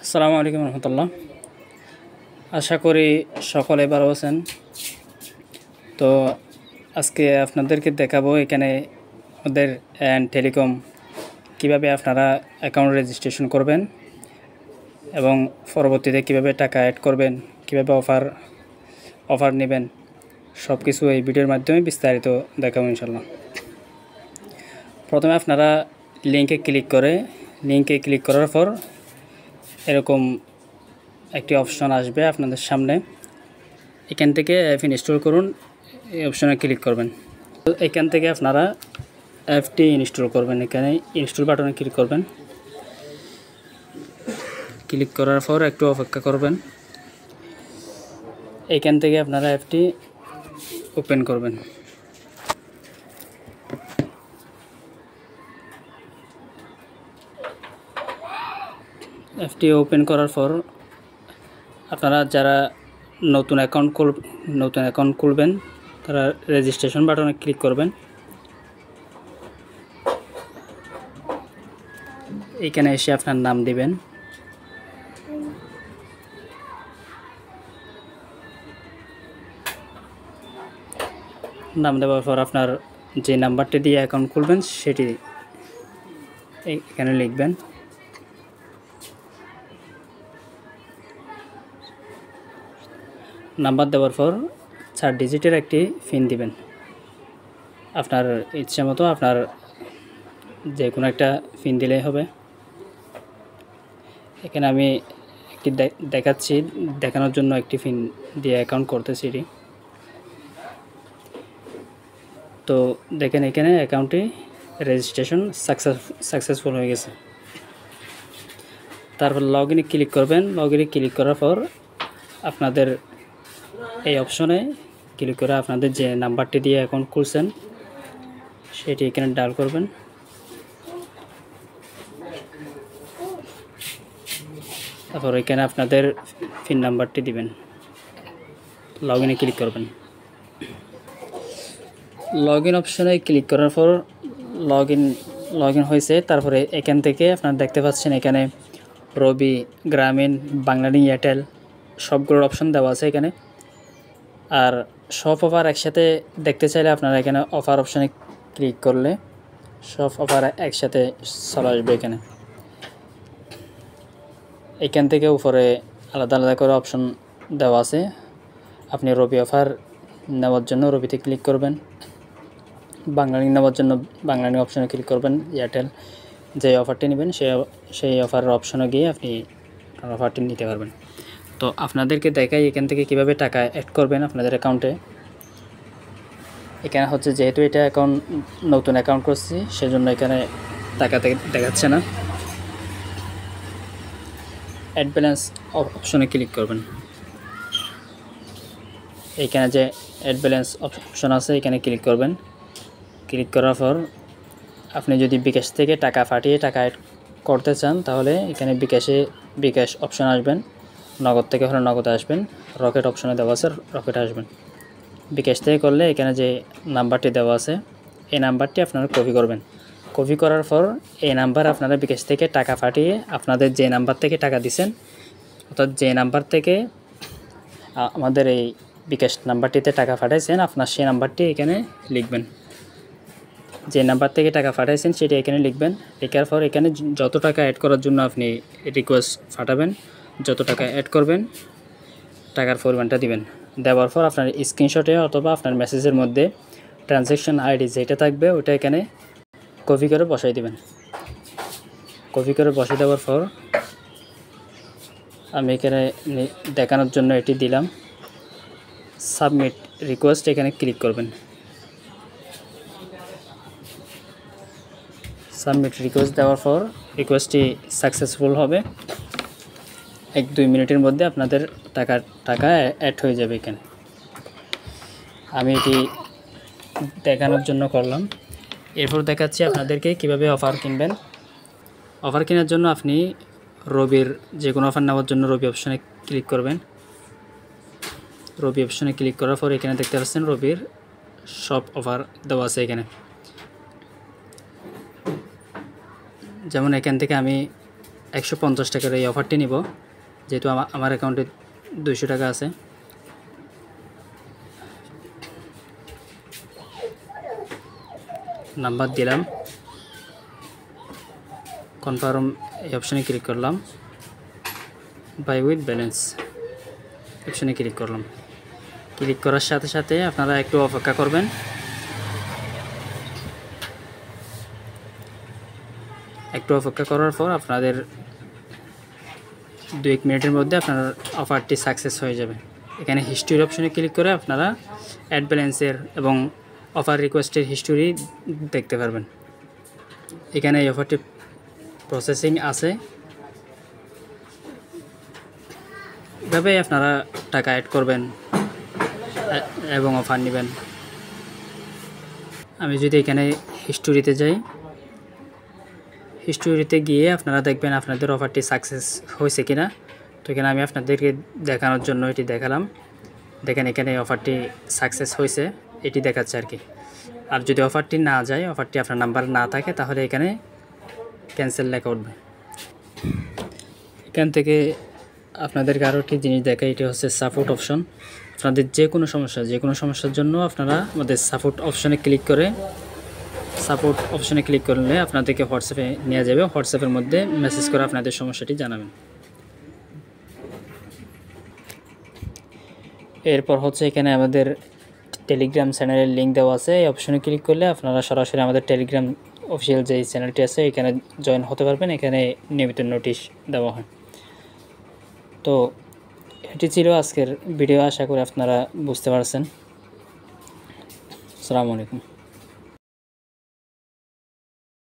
আসসালামু আলাইকুম রহমতুল্লাহ। আশা করি সকলে ভালো আছেন। তো আজকে আপনাদেরকে দেখাবো এখানে আমাদের টেলিকম কিভাবে আপনারা অ্যাকাউন্ট রেজিস্ট্রেশন করবেন এবং পরবর্তীতে কিভাবে টাকা অ্যাড করবেন, কিভাবে অফার নেবেন, সব কিছু এই ভিডিওর মাধ্যমে বিস্তারিত দেখাবো ইনশাল্লাহ। প্রথমে আপনারা লিঙ্কে ক্লিক করার পর এরকম একটি অপশন আসবে আপনাদের সামনে। এখান থেকে অ্যাপ ইনস্টল করুন, এই অপশনে ক্লিক করবেন। তো এখান থেকে আপনারা অ্যাপটি ইনস্টল করবেন। এখানে ইনস্টল বাটনে ক্লিক করবেন। ক্লিক করার পর একটু অপেক্ষা করবেন। এখান থেকে আপনারা অ্যাপটি ওপেন করবেন। অ্যাপটি ওপেন করার পর আপনারা যারা নতুন অ্যাকাউন্ট খুলবেন তারা রেজিস্ট্রেশন বাটনে ক্লিক করবেন। এখানে এসে আপনার নাম দিবেন। নাম দেওয়ার পর আপনার যে নাম্বারটি দিয়ে অ্যাকাউন্ট খুলবেন সেটি এখানে লিখবেন। নাম্বার দেওয়ার পর 4 ডিজিটের একটি পিন দিবেন। আপনার ইচ্ছে মতো আপনার যে কোনো একটা পিন দিলেই হবে। এখানে আমি একটি দেখাচ্ছি, দেখানোর জন্য একটি পিন দিয়ে অ্যাকাউন্ট করতেছি এটি। তো দেখেন এখানে অ্যাকাউন্টটি রেজিস্ট্রেশন সাকসেসফুল হয়ে গেছে। তারপর লগ ইনে ক্লিক করবেন। লগ ইনে ক্লিক করার পর আপনাদের এই অপশনে ক্লিক করে আপনাদের যে নাম্বারটি দিয়ে অ্যাকাউন্ট খুলছেন সেটি এখানে ডায়াল করবেন। তারপর এখানে আপনাদের পিন নাম্বারটি দিবেন। লগ ইনে ক্লিক করবেন। লগ ইন অপশনে ক্লিক করার পর লগ ইন হয়েছে। তারপরে এখান থেকে আপনারা দেখতে পাচ্ছেন এখানে রবি, গ্রামীণ, বাংলালিংক, এয়ারটেল সবগুলোর অপশন দেওয়া আছে এখানে। আর সব অফার একসাথে দেখতে চাইলে আপনারা এখানে অফার অপশনে ক্লিক করলে সব অফার একসাথে চলে আসবে। এখান থেকে উপরে আলাদা আলাদা করে অপশন দেওয়া আছে। আপনি রবি অফার নেওয়ার জন্য রবিতে ক্লিক করবেন, বাংলালিংক নেওয়ার জন্য বাংলালিংক অপশনে ক্লিক করবেন, এয়ারটেল যে অফারটি নেবেন সেই অফারের অপশনে গিয়ে আপনি অফারটি নিতে পারবেন। তো আপনাদেরকে দেখাই এখান থেকে কিভাবে টাকা অ্যাড করবেন আপনাদের অ্যাকাউন্টে। এখানে হচ্ছে যেহেতু এটা নতুন অ্যাকাউন্ট করছি সেজন্য এখানে টাকা দেখাচ্ছে না। অ্যাড ব্যালেন্স অপশনে ক্লিক করবেন। এইখানে যে অ্যাড ব্যালেন্স অপশন আছে এখানে ক্লিক করবেন। ক্লিক করার পর আপনি যদি বিকাশ থেকে টাকা পাঠিয়ে টাকা অ্যাড করতে চান তাহলে এখানে বিকাশ অপশন আসবেন। নগদ থেকে হলে নগদে আসবেন। রকেট অপশনে দেওয়া আছে, রকেটে আসবেন। বিকাশ থেকে করলে এখানে যে নাম্বারটি দেওয়া আছে এই নাম্বারটি আপনারা কপি করবেন। কপি করার পর এই নাম্বার আপনারা বিকাশ থেকে টাকা পাঠিয়ে আপনাদের যে নাম্বার থেকে টাকা দিচ্ছেন অর্থাৎ যে নাম্বার থেকে আমাদের এই বিকাশ নাম্বারটিতে টাকা পাঠাইছেন আপনার সেই নাম্বারটি এখানে লিখবেন। যে নাম্বার থেকে টাকা পাঠাইছেন সেটা এখানে লিখবেন। লেখার পর এখানে যত টাকা অ্যাড করার জন্য আপনি রিকোয়েস্ট পাঠাবেন, যত টাকা অ্যাড করবেন টাকার পরিমাণটা দিবেন। দেওয়ার পর আপনার স্ক্রিনশটে অথবা আপনার মেসেজের মধ্যে ট্রানজ্যাকশন আইডি যেটা থাকবে ওটা এখানে কপি করে বসাই দিবেন। কপি করে বসাই দেওয়ার পর আমি এখানে দেখানোর জন্য এটি দিলাম। সাবমিট রিকোয়েস্ট এখানে ক্লিক করবেন। সাবমিট রিকোয়েস্ট দেওয়ার পর রিকোয়েস্টটি সাকসেসফুল হবে। 1-2 মিনিটের মধ্যে আপনাদের টাকা অ্যাড হয়ে যাবে এখানে। আমি এটি দেখানোর জন্য করলাম। এরপর দেখাচ্ছি আপনাদেরকে কিভাবে অফার কিনবেন। অফার কেনার জন্য আপনি রবির যে কোনো অফার নেওয়ার জন্য রবি অপশনে ক্লিক করবেন। রবি অপশনে ক্লিক করার পর এখানে দেখতে পাচ্ছেন রবির সব অফার দেওয়া আছে এখানে। যেমন এখান থেকে আমি 150 টাকার এই অফারটি নিব, যেহেতু আমার অ্যাকাউন্টে 200 টাকা আছে। নাম্বার দিলাম, কনফার্ম এই অপশানে ক্লিক করলাম, বাই উইথ ব্যালেন্স অপশানে ক্লিক করলাম। ক্লিক করার সাথে সাথে আপনারা একটু অপেক্ষা করবেন। একটু অপেক্ষা করার পর আপনাদের 2-1 মিনিটের মধ্যে আপনার অফারটি সাকসেস হয়ে যাবে। এখানে হিস্ট্রির অপশানে ক্লিক করে আপনারা অ্যাড ব্যালেন্সের এবং অফার রিকোয়েস্টের হিস্টোরি দেখতে পারবেন। এখানে এই অফারটি প্রসেসিং আছে, এভাবে আপনারা টাকা অ্যাড করবেন এবং অফার নেবেন। আমি যদি এখানে হিস্টোরিতে যাই, হিস্টোরিতে গিয়ে আপনারা দেখবেন আপনাদের অফারটি সাকসেস হয়েছে কিনা। তো এখানে আমি আপনাদেরকে দেখানোর জন্য এটি দেখালাম। দেখেন এখানে অফারটি সাকসেস হয়েছে, এটি দেখাচ্ছে আর কি। আর যদি অফারটি না যায়, অফারটি আপনার নাম্বার না থাকে, তাহলে এখানে ক্যান্সেল লেখা উঠবে। এখান থেকে আপনাদেরকে আরও একটি জিনিস দেখাই, এটি হচ্ছে সাপোর্ট অপশন। আপনাদের যে কোনো সমস্যার জন্য আপনারা আমাদের সাপোর্ট অপশনে ক্লিক করলে আপনাদেরকে হোয়াটসঅ্যাপে নিয়ে যাবে। হোয়াটসঅ্যাপের মধ্যে মেসেজ করে আপনাদের সমস্যাটি জানাবেন। এরপর হচ্ছে এখানে আমাদের টেলিগ্রাম চ্যানেলের লিঙ্ক দেওয়া আছে। এই অপশনে ক্লিক করলে আপনারা সরাসরি আমাদের টেলিগ্রাম অফিসিয়াল যে চ্যানেলটি আছে এখানে জয়েন হতে পারবেন। এখানে নিয়মিত নোটিশ দেওয়া হয়। তো এটি ছিল আজকের ভিডিও, আশা করি আপনারা বুঝতে পারছেন। আসসালামু আলাইকুম।